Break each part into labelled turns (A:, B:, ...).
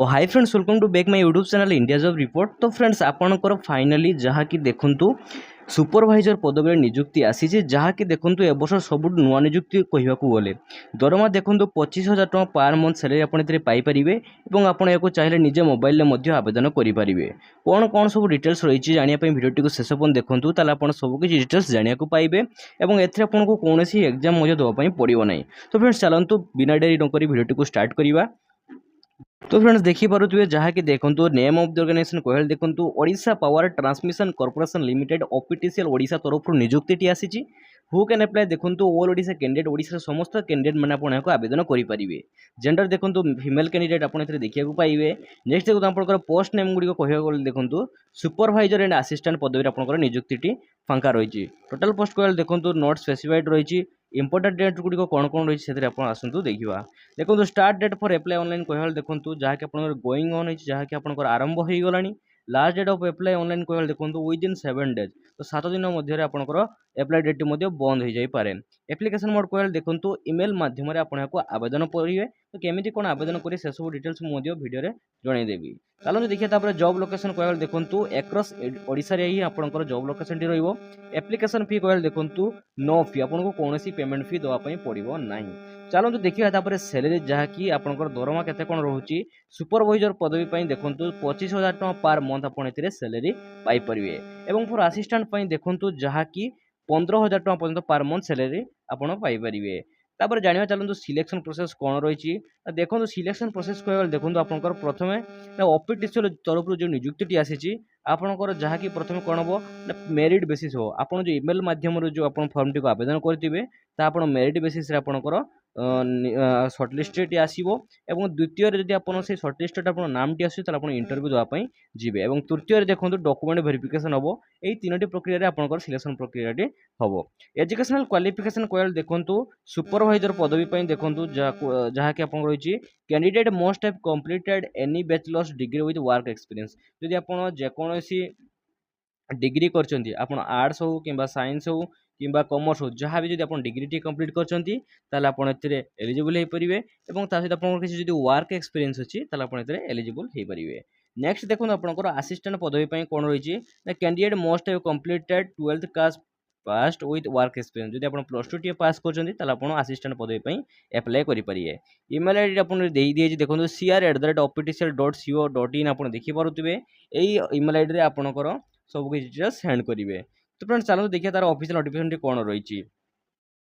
A: Hi friends, welcome to back my YouTube channel India job report. तो friends आपणकर finally जहाँकि देखंतु supervisor पदवी नियुक्ति आसी जहाँकि देखंतु ए वर्ष सब नुआ नियुक्ति कहवाकू गले दरमा देखंतु 25,000 टका पर मंथ सैलरी आपन एथिरे पाई परिबे एवं आपन याको चाहिले निजे मोबाइल ले मध्य आवेदन करि परिबे। कोन कोन सब डिटेल्स रहिछि जानिया पई भिडियोटी को शेष पर्यंत देखंतु ताले आपन सब किछि डिटेल्स जानिया को पाइबे एवं एथिरे आपन को कोनोसी एग्जाम मध्य दवा पई पड़िबो नै। तो फ्रेंड्स चलंतु बिना देरी न करी भिडियोटी को स्टार्ट करिवा। तो फ्रेंड्स देखिपे जहाँकि देखो नेम ऑफ द ऑर्गेनाइजेशन कहले देखो Odisha power transmission corporation limited official Odisha तरफ नियुक्ति आसी। हु कैन अप्लाई देखो ऑल ओडिशा कैंडिडेट ओडिशा समस्त कैंडिडेट मैंने आपको आवेदन करेंगे। जेंडर देखो फीमेल कैंडिडेट आप देखा पाइबे। नेक्स्ट देखो आप पोस्ट नेम गुड़िक कहूँ देखो सुपरवाइजर एंड असिस्टेंट पदवी आप नियुक्ति फांका रही। टोटाल पोस्ट कहले देखो नॉट स्पेसिफाइड रही। इंपोर्टेंट डेट गुड़िक कौन कौन रही है आप आसतु देखा। देखो start date for apply online कहला देखो जहाँकि आप गोइंग ऑन होती जहाँकि आप आरंभ हो गला। Last date of apply online कहला देखो विदिन 7 डेज तो 7 दिन मध्य आपंकर अप्लाई डेट बंद हो जाए। एप्लिकेशन मोड कहला देखो ईमेल माध्यम आपको आवेदन करेंगे। तो केमी कौन आवेदन करेंगे से सब डिटेल्स वीडियो जनईदेवी। चलो देखिए जॉब लोकेशन कहला देखो एक्रॉस ओडिशा रे ही आपंकर जॉब लोकेशन टी रहिबो। एप्लिकेशन फी कहला देखो नो फी आपको कौन पेमेंट फी देवाई पड़ो ना। चलो देखिए सैलरी जहाँकि आपंकर दरमा केते कौन रोचे सुपरवाइजर पदवी देखो 25,000 टका पर मंथ आप सैलरी पाइपर। एवं फॉर असिस्टेंट देखो जहाँकि 15,000 टका पर्यंत पर मंथ सैलरी आपड़ पाइपर। तापर जानिबा चलନ୍ତୁ सिलेक्शन प्रोसेस कौन रही। देखो सिलेक्शन प्रोसेस कहला देखो आपंकर प्रथमे ऑफिशियल तरफ जो नियुक्ति आसी आपंकर जहाँकि प्रथम कौन हम मेरिट बेसिस हो आप जो ईमेल माध्यम जो आप फॉर्म टी आवेदन करेंगे मेरिट बेसिस आपंकर सर्टलिस्ट आसो। द्वितीय जब आप सर्टलिस्ट नाम टी आस इंटरव्यू देवाई जी। तृतीय देखो डॉक्यूमेंट वेरिफिकेशन हम यही तीनो प्रक्रिया आपंकर सिलेक्शन प्रक्रिया हम। एजुकेशनल क्वालिफिकेशन कहला देखो सुपरवाइजर पदवी देखो जहाँकि आप रही candidate must have completed any bachelors degree with work experience. जदि आप जेकोसी डिग्री कर आर्ट्स हो कि साइंस हो कि कॉमर्स हो जहाँ भी आप डिग्री टी कंप्लीट कर एलिजिबल हो पारे। और सहित आप किसी वर्क एक्सपीरियंस अच्छी आप एलिजिबल हो पारे। नेक्स्ट देखो आपंकर असिस्टेंट पदवी कौन रही candidate must have completed 12th class past with work experience. जब आप +2 टी पास कर असिस्टेंट पदवी एप्लाई करेंगे। ईमेल आई डी आपने दिए देखो cr@optcl.co.in आप देखिपे। यही ईमेल आई डी आपंकर सब किसी डिटेल्स सेंड करेंगे। तो फ्रेंड्स चलो देखिए तार ऑफिशियल नोटिफिकेशन कौन रही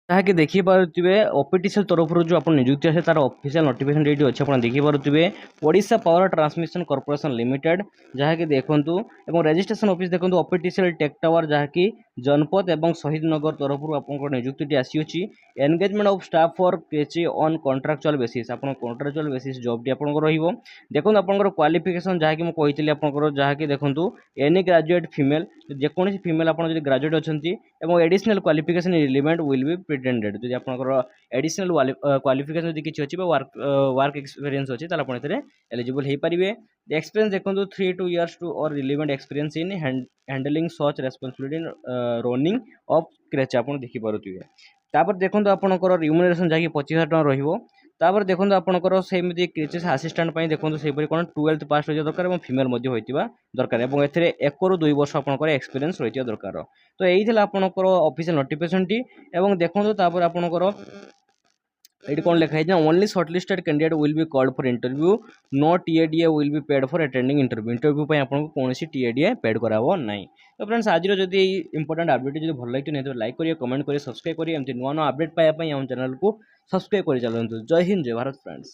A: जहाँकि देखिपे। ऑफिशियल तरफ जो आप नियुक्ति आसे तार ऑफिशियल नोटिफिकेशन ये अच्छे आप देखिपे। Odisha power transmission corporation limited जहाँकि देखूँ और रजिस्ट्रेशन ऑफिस देखो ऑफिशियल टेक टावर जहाँकि जनपद और शहीद नगर तरफ आप नियुक्ति आसी। एंगेजमेंट ऑफ स्टाफ फॉर केचे ऑन कॉन्ट्रैक्चुअल बेसिस आप कॉन्ट्रैक्चुअल बेसिस जॉब टी आपको देखो आपंकर क्वालिफिकेशन जहाँकि मुझे आपंकर जहाँकि देखो एनी ग्रेजुएट फीमेल जेकोसी फीमेल आप ग्रेजुएट अच्छा additional qualification relevant will be pretended. जब आपंकर एडिशनल क्वालिफिकेशन जो किसी अच्छी वर्क एक्सपीरियंस अच्छी आप एलिजिबल हो पारे। एक्सपीरियंस देखो 3 to 2 years टू और relevant experience in handling such responsibility running of creche आप देखिपे। तापर देखो आपंकर रिम्यूनरेशन जहाँकि 25,000 टका रही। तापर देखो आपंकर सेमती क्रेचेस असिस्टेंट देखो से कौन 12th पास रही दरकार और फीमेल होता दरकार और ए 1 ରୁ 2 वर्ष आपंकर एक्सपीरियंस रही दरकार। तो यही आपंकर ऑफिशियल नोटिफिकेशन टी देखो आपंकर ये कौन लिखाई only shortlisted candidate will be called for interview no TA DA will be paid for attending interview आपको कौन टीएडीए पेड कराबो नहीं। तो फ्रेंड्स आज जब इंपोर्टेंट अपडेट जो भल लगे नहीं तो लाइक करिए कमेंट करिए सब्सक्राइब करिए एमती नुआ नुआ अपडेट पाइबा आम चैनल को सब्सक्राइब कर चलते। जय हिंद जय भारत फ्रेंड्स।